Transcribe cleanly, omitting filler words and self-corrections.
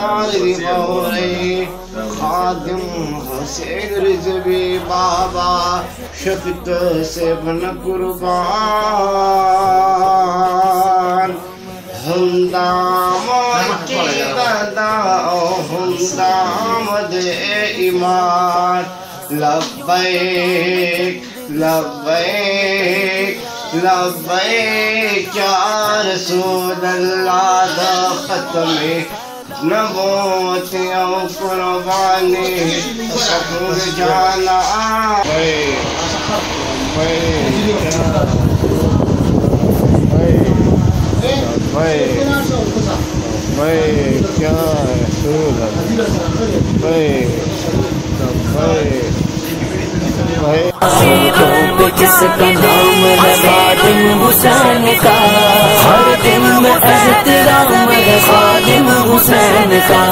سرکار بورے خادم حسین رضوی بابا شفت سے بن قربان ہم دامت کی دادا ہم دامت ایمان لبیک لبیک لبیک یا رسول اللہ دا ختم نبوت او قربانی سکون جانا کیا رسول جس کا نام ہے خادم حسین کا ہر دن میں احترام ہے خادم حسین کا